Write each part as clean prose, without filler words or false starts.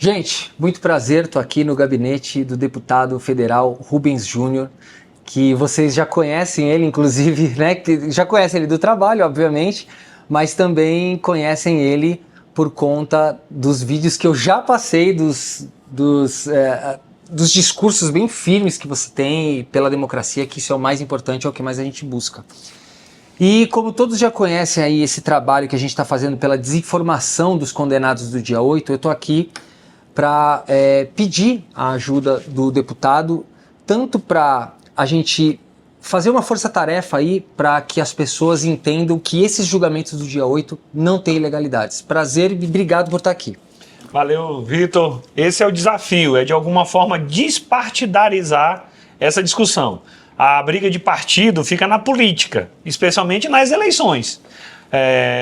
Gente, muito prazer, estou aqui no gabinete do deputado federal Rubens Júnior, que vocês já conhecem ele, inclusive, né? Que já conhecem ele do trabalho, obviamente, mas também conhecem ele por conta dos vídeos que eu já passei, dos discursos bem firmes que você tem pela democracia, que isso é o mais importante, é o que mais a gente busca. E como todos já conhecem aí esse trabalho que a gente está fazendo pela desinformação dos condenados do dia 8, eu estou aqui para pedir a ajuda do deputado, tanto para a gente fazer uma força-tarefa aí para que as pessoas entendam que esses julgamentos do dia 8 não têm ilegalidades. Prazer e obrigado por estar aqui. Valeu, Vitor. Esse é o desafio, é de alguma forma despartidarizar essa discussão. A briga de partido fica na política, especialmente nas eleições.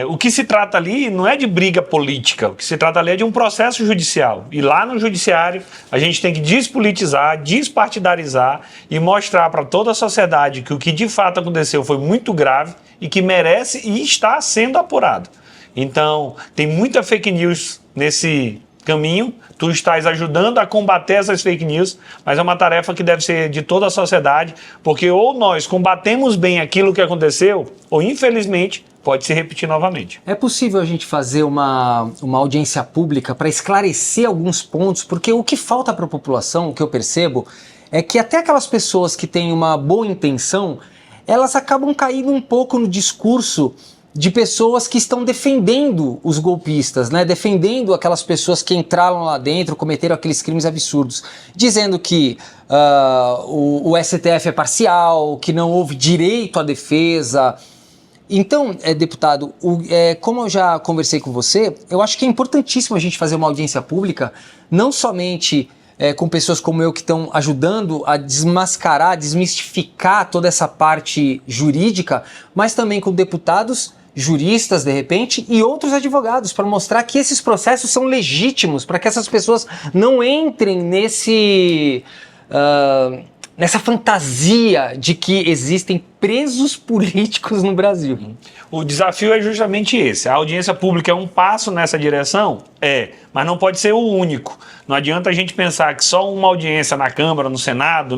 O que se trata ali não é de briga política, o que se trata ali é de um processo judicial. E lá no judiciário a gente tem que despolitizar, despartidarizar e mostrar para toda a sociedade que o que de fato aconteceu foi muito grave e que merece e está sendo apurado. Então, tem muita fake news nesse caminho, tu estás ajudando a combater essas fake news, mas é uma tarefa que deve ser de toda a sociedade, porque ou nós combatemos bem aquilo que aconteceu, ou infelizmente pode se repetir novamente. É possível a gente fazer uma audiência pública para esclarecer alguns pontos, porque o que falta para a população, o que eu percebo, é que até aquelas pessoas que têm uma boa intenção, elas acabam caindo um pouco no discurso de pessoas que estão defendendo os golpistas, né? Defendendo aquelas pessoas que entraram lá dentro, cometeram aqueles crimes absurdos, dizendo que o STF é parcial, que não houve direito à defesa. Então, deputado, como eu já conversei com você, eu acho que é importantíssimo a gente fazer uma audiência pública, não somente com pessoas como eu que estão ajudando a desmascarar, desmistificar toda essa parte jurídica, mas também com deputados, juristas, de repente, e outros advogados, para mostrar que esses processos são legítimos, para que essas pessoas não entrem nessa fantasia de que existem presos políticos no Brasil. O desafio é justamente esse. A audiência pública é um passo nessa direção? Mas não pode ser o único. Não adianta a gente pensar que só uma audiência na Câmara, no Senado,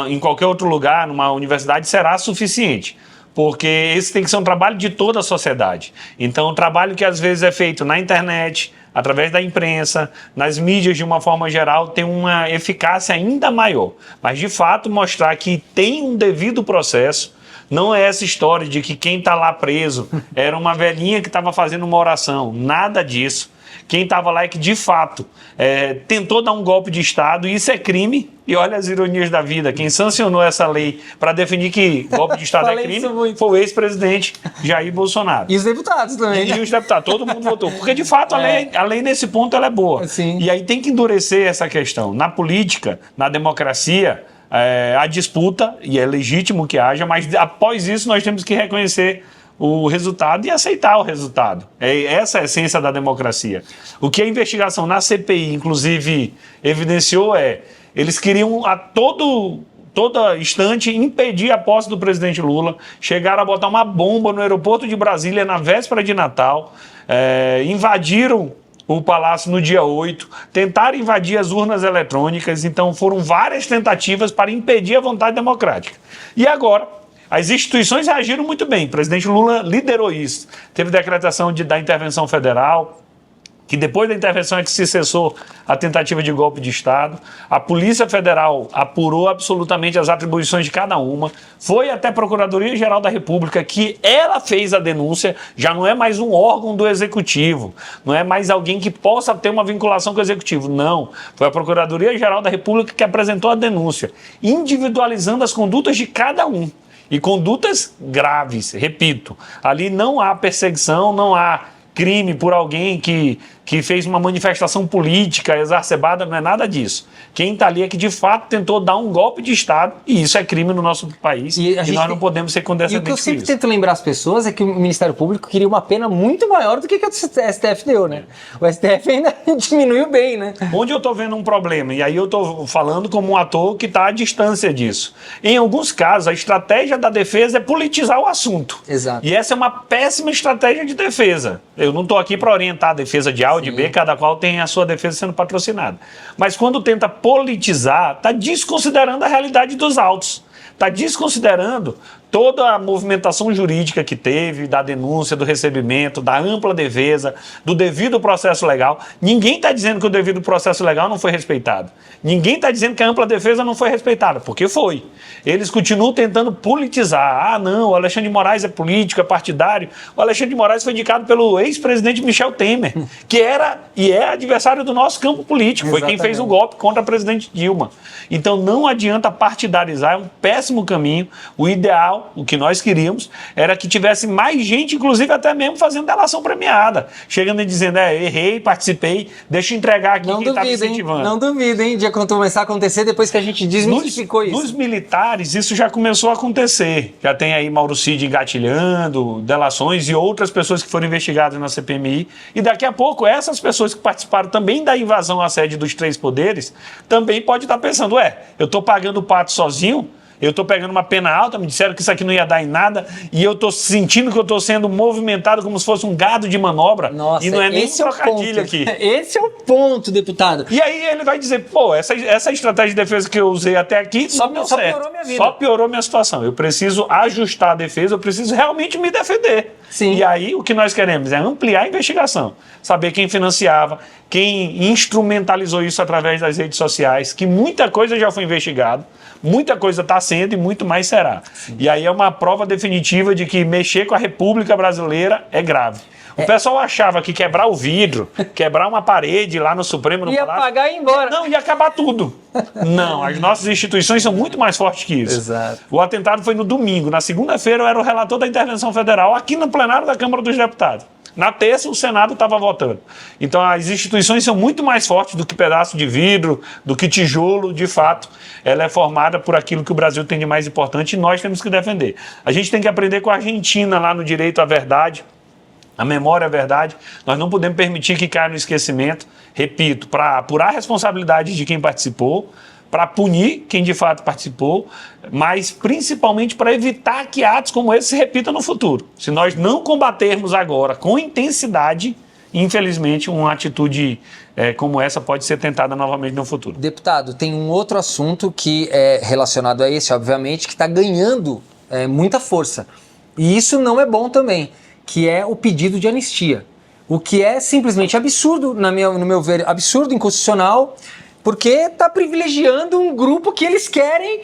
em qualquer outro lugar, numa universidade, será suficiente. Porque esse tem que ser um trabalho de toda a sociedade. Então, o trabalho que às vezes é feito na internet, através da imprensa, nas mídias de uma forma geral, tem uma eficácia ainda maior. Mas, de fato, mostrar que tem um devido processo. Não é essa história de que quem está lá preso era uma velhinha que estava fazendo uma oração. Nada disso. Quem estava lá é que, de fato, tentou dar um golpe de Estado, e isso é crime. E olha as ironias da vida. Quem sancionou essa lei para definir que golpe de Estado é crime foi o ex-presidente Jair Bolsonaro. E os deputados também. E os deputados, todo mundo votou. Porque, de fato, a lei nesse ponto ela é boa. Sim. E aí tem que endurecer essa questão. Na política, na democracia, a disputa, e é legítimo que haja, mas após isso nós temos que reconhecer o resultado e aceitar o resultado. Essa é a essência da democracia. O que a investigação na CPI, inclusive, evidenciou eles queriam a toda instante impedir a posse do presidente Lula, chegaram a botar uma bomba no aeroporto de Brasília na véspera de Natal, invadiram o Palácio no dia 8, tentaram invadir as urnas eletrônicas, então foram várias tentativas para impedir a vontade democrática. E agora, as instituições reagiram muito bem. O presidente Lula liderou isso. Teve decretação da intervenção federal, que depois da intervenção é que se cessou a tentativa de golpe de Estado. A Polícia Federal apurou absolutamente as atribuições de cada uma. Foi até a Procuradoria-Geral da República que ela fez a denúncia. Já não é mais um órgão do Executivo. Não é mais alguém que possa ter uma vinculação com o Executivo. Não. Foi a Procuradoria-Geral da República que apresentou a denúncia, individualizando as condutas de cada um. E condutas graves, repito. Ali não há perseguição, não há crime por alguém que fez uma manifestação política exacerbada, não é nada disso. Quem está ali é que de fato tentou dar um golpe de Estado, e isso é crime no nosso país, e nós não podemos ser condescendentes. E o que eu sempre tento lembrar as pessoas é que o Ministério Público queria uma pena muito maior do que o STF deu, né? O STF ainda diminuiu bem, né? Onde eu estou vendo um problema, e aí eu estou falando como um ator que está à distância disso. Em alguns casos, a estratégia da defesa é politizar o assunto. Exato. E essa é uma péssima estratégia de defesa. Eu não estou aqui para orientar a defesa de A ou de B, cada qual tem a sua defesa sendo patrocinada. Mas quando tenta politizar, está desconsiderando a realidade dos autos. Está desconsiderando toda a movimentação jurídica que teve, da denúncia, do recebimento, da ampla defesa, do devido processo legal. Ninguém está dizendo que o devido processo legal não foi respeitado. Ninguém está dizendo que a ampla defesa não foi respeitada, porque foi. Eles continuam tentando politizar. Ah, não, o Alexandre de Moraes é político, é partidário. O Alexandre de Moraes foi indicado pelo ex-presidente Michel Temer, que era e é adversário do nosso campo político. Foi quem fez o golpe contra a presidente Dilma. Então não adianta partidarizar, é um péssimo caminho. O ideal, o que nós queríamos, era que tivesse mais gente, inclusive até mesmo fazendo delação premiada. Chegando e dizendo, errei, participei, deixa eu entregar aqui quem está me incentivando. Não duvido, hein, de começar a acontecer depois que a gente desmistificou isso. Nos militares, isso já começou a acontecer. Já tem aí Mauro Cid engatilhando, delações e outras pessoas que foram investigadas na CPMI. E daqui a pouco, essas pessoas que participaram também da invasão à sede dos 3 poderes, também pode estar pensando, eu estou pagando o pato sozinho, eu estou pegando uma pena alta, me disseram que isso aqui não ia dar em nada, e eu estou sentindo que eu estou sendo movimentado como se fosse um gado de manobra. Nossa, e não é nem um trocadilho aqui. Esse é o ponto, deputado. E aí ele vai dizer, essa estratégia de defesa que eu usei até aqui só piorou minha vida. Só piorou minha situação. Eu preciso ajustar a defesa, eu preciso realmente me defender. Sim. E aí o que nós queremos é ampliar a investigação, saber quem financiava, quem instrumentalizou isso através das redes sociais, que muita coisa já foi investigada, muita coisa está sendo e muito mais será. Sim. E aí é uma prova definitiva de que mexer com a República Brasileira é grave. O pessoal achava que quebrar o vidro, quebrar uma parede lá no Supremo, no Palácio... Ia apagar e ir embora. Não, ia acabar tudo. Não, as nossas instituições são muito mais fortes que isso. Exato. O atentado foi no domingo. Na segunda-feira eu era o relator da intervenção federal aqui no plenário da Câmara dos Deputados. Na terça, o Senado estava votando. Então, as instituições são muito mais fortes do que pedaço de vidro, do que tijolo, de fato. Ela é formada por aquilo que o Brasil tem de mais importante e nós temos que defender. A gente tem que aprender com a Argentina lá no direito à verdade. A memória é a verdade. Nós não podemos permitir que caia no esquecimento. Repito, para apurar a responsabilidade de quem participou, para punir quem de fato participou, mas principalmente para evitar que atos como esse se repitam no futuro. Se nós não combatermos agora com intensidade, infelizmente uma atitude como essa pode ser tentada novamente no futuro. Deputado, tem um outro assunto que é relacionado a esse, obviamente, que está ganhando muita força. E isso não é bom também, que é o pedido de anistia. O que é simplesmente absurdo, no meu ver, absurdo, inconstitucional, porque está privilegiando um grupo que eles querem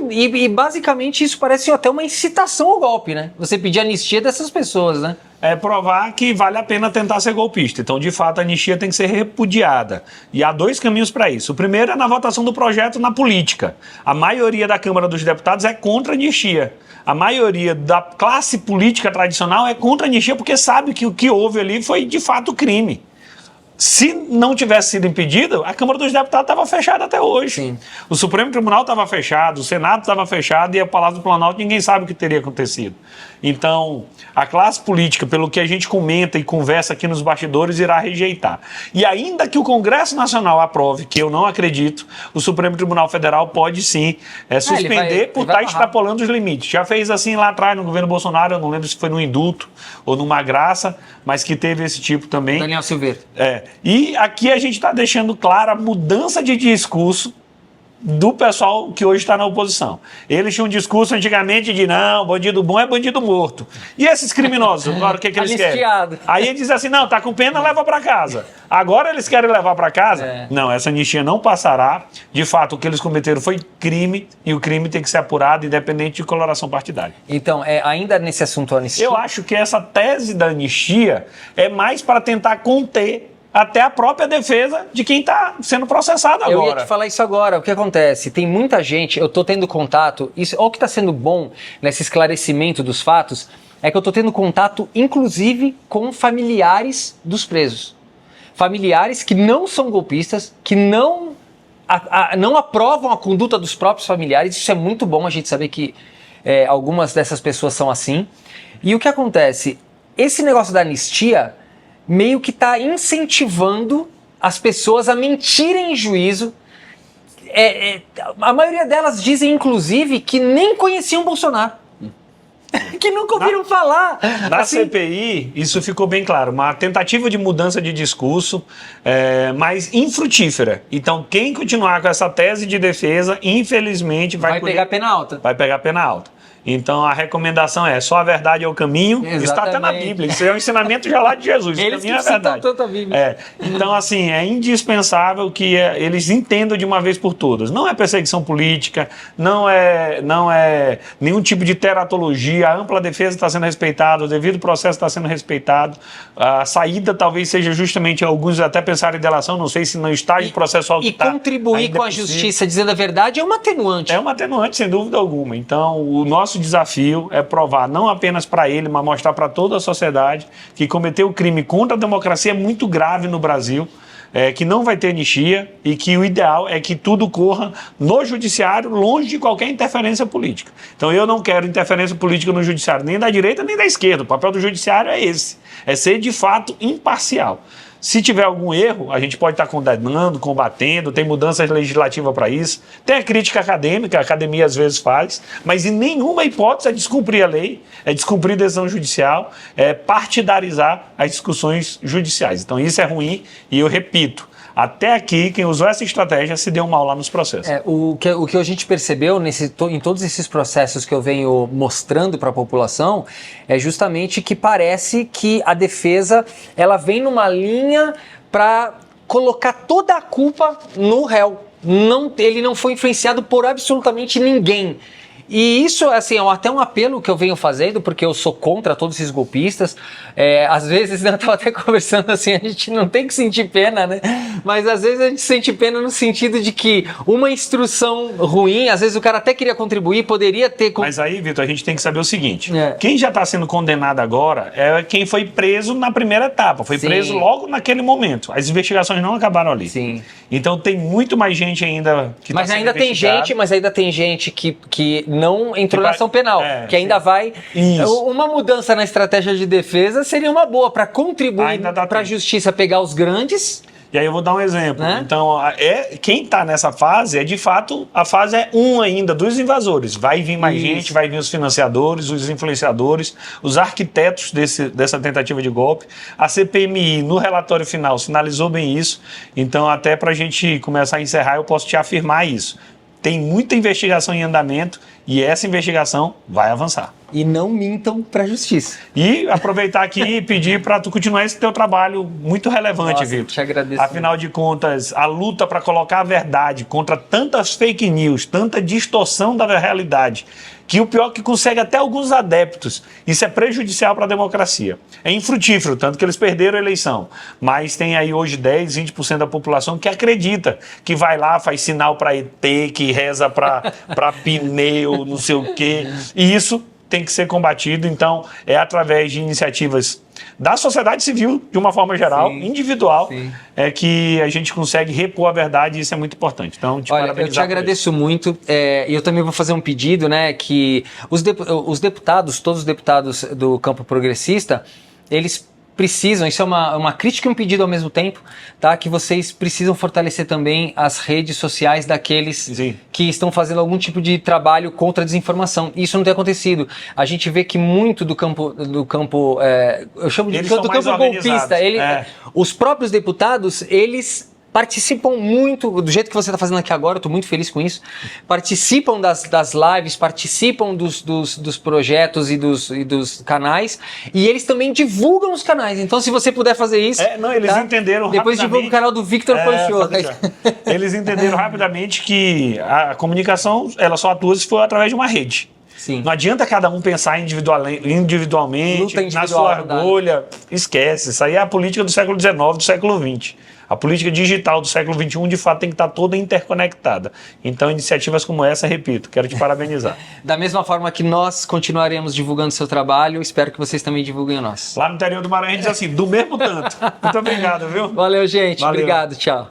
e basicamente isso parece até uma incitação ao golpe, né? Você pedir anistia dessas pessoas, né? É provar que vale a pena tentar ser golpista. Então, de fato, a anistia tem que ser repudiada. E há 2 caminhos para isso. O primeiro é na votação do projeto na política. A maioria da Câmara dos Deputados é contra a anistia. A maioria da classe política tradicional é contra a anistia porque sabe que o que houve ali foi, de fato, crime. Se não tivesse sido impedido, a Câmara dos Deputados estava fechada até hoje. Sim. O Supremo Tribunal estava fechado, o Senado estava fechado e o Palácio do Planalto ninguém sabe o que teria acontecido. Então, a classe política, pelo que a gente comenta e conversa aqui nos bastidores, irá rejeitar. E ainda que o Congresso Nacional aprove, que eu não acredito, o Supremo Tribunal Federal pode sim suspender por estar extrapolando os limites. Já fez assim lá atrás no governo Bolsonaro, eu não lembro se foi no indulto ou numa graça, mas que teve esse tipo também. Daniel Silveira. E aqui a gente está deixando clara a mudança de discurso do pessoal que hoje está na oposição. Eles tinham um discurso antigamente de não, bandido bom é bandido morto. E esses criminosos, agora o que eles querem? Aí eles dizem assim, não, tá com pena, leva para casa. Agora eles querem levar para casa? Não, essa anistia não passará. De fato, o que eles cometeram foi crime e o crime tem que ser apurado independente de coloração partidária. Então, ainda nesse assunto anistia... Eu acho que essa tese da anistia é mais para tentar conter até a própria defesa de quem está sendo processado agora. Eu ia te falar isso agora. O que acontece? Tem muita gente, eu estou tendo contato, olha o que está sendo bom nesse esclarecimento dos fatos, é que eu estou tendo contato, inclusive, com familiares dos presos. Familiares que não são golpistas, que não aprovam a conduta dos próprios familiares. Isso é muito bom a gente saber que algumas dessas pessoas são assim. E o que acontece? Esse negócio da anistia meio que está incentivando as pessoas a mentirem em juízo. A maioria delas dizem, inclusive, que nem conheciam Bolsonaro. que nunca ouviram falar. Na Assim, CPI, isso ficou bem claro. Uma tentativa de mudança de discurso, mas infrutífera. Então, quem continuar com essa tese de defesa, infelizmente, vai pegar pena alta. Vai pegar pena alta. Então, a recomendação é: só a verdade é o caminho. Exatamente. Está até na Bíblia. Isso é um ensinamento já lá de Jesus. Eles que é a citam verdade. tanto a Bíblia. Então, assim, é indispensável que eles entendam de uma vez por todas. Não é perseguição política, não é nenhum tipo de teratologia. A ampla defesa está sendo respeitada, o devido processo está sendo respeitado. A saída talvez seja justamente, alguns até pensarem em delação, não sei se no estágio processual que está. E contribuir com a justiça dizendo a verdade é uma atenuante. É uma atenuante, sem dúvida alguma. Então, o nosso desafio é provar, não apenas para ele, mas mostrar para toda a sociedade que cometer o crime contra a democracia é muito grave no Brasil, que não vai ter anistia e que o ideal é que tudo corra no judiciário, longe de qualquer interferência política. Então, eu não quero interferência política no judiciário, nem da direita nem da esquerda. O papel do judiciário é esse, é ser de fato imparcial. Se tiver algum erro, a gente pode estar condenando, combatendo, tem mudanças legislativas para isso. Tem a crítica acadêmica, a academia às vezes faz, mas em nenhuma hipótese é descumprir a lei, é descumprir a decisão judicial, é partidarizar as discussões judiciais. Então isso é ruim e eu repito, até aqui, quem usou essa estratégia se deu mal lá nos processos. O que a gente percebeu em todos esses processos que eu venho mostrando para a população é justamente que parece que a defesa ela vem numa linha para colocar toda a culpa no réu. Ele não foi influenciado por absolutamente ninguém. E isso, assim, é até um apelo que eu venho fazendo, porque eu sou contra todos esses golpistas. Às vezes, eu estava até conversando assim, a gente não tem que sentir pena, né? Mas às vezes a gente sente pena no sentido de que uma instrução ruim, às vezes o cara até queria contribuir, poderia ter... Mas aí, Vitor, a gente tem que saber o seguinte, quem já está sendo condenado agora é quem foi preso na primeira etapa, foi preso logo naquele momento. As investigações não acabaram ali. Sim. Então tem muito mais gente ainda que mas tá ainda sendo tem gente, mas ainda tem gente que não entrou na ação penal, que ainda vai... Isso. Uma mudança na estratégia de defesa seria uma boa para contribuir para a justiça pegar os grandes. E aí eu vou dar um exemplo. Né? Então, quem está nessa fase de fato, a fase é ainda dos invasores. Vai vir mais gente, vai vir os financiadores, os influenciadores, os arquitetos dessa tentativa de golpe. A CPMI, no relatório final, sinalizou bem isso. Então, até para a gente começar a encerrar, eu posso te afirmar isso. Tem muita investigação em andamento e essa investigação vai avançar. E não mintam para a justiça. E aproveitar aqui e pedir para tu continuar esse teu trabalho muito relevante, Vitor. Te agradeço. Afinal de contas, a luta para colocar a verdade contra tantas fake news, tanta distorção da realidade, que o pior é que consegue até alguns adeptos. Isso é prejudicial para a democracia. É infrutífero, tanto que eles perderam a eleição. Mas tem aí hoje 10, 20% da população que acredita, que vai lá, faz sinal para ET, que reza para pneu, não sei o quê. E isso tem que ser combatido. Então, é através de iniciativas da sociedade civil, de uma forma geral, individual, que a gente consegue repor a verdade, e isso é muito importante. Então, eu te agradeço muito, e eu também vou fazer um pedido, né, que os deputados, todos os deputados do campo progressista, eles precisam, isso é uma crítica e um pedido ao mesmo tempo, tá? Que vocês precisam fortalecer também as redes sociais daqueles que estão fazendo algum tipo de trabalho contra a desinformação. Isso não tem acontecido. A gente vê que muito do campo eu chamo de do campo golpista, os próprios deputados, eles participam muito, do jeito que você está fazendo aqui agora, eu estou muito feliz com isso, participam das lives, participam dos projetos e dos canais, e eles também divulgam os canais. Então, se você puder fazer isso... eles entenderam depois divulga o canal do Victor Pancho. Eles entenderam rapidamente que a comunicação ela só atua se for através de uma rede. Sim. Não adianta cada um pensar individualmente, na sua argolha. Esquece. Isso aí é a política do século XIX, do século XX. A política digital do século XXI, de fato, tem que estar toda interconectada. Então, iniciativas como essa, repito, quero te parabenizar. Da mesma forma que nós continuaremos divulgando o seu trabalho, espero que vocês também divulguem o nosso. Lá no interior do Maranhão, a gente diz assim, do mesmo tanto. Muito obrigado, viu? Valeu, gente. Valeu. Obrigado. Tchau.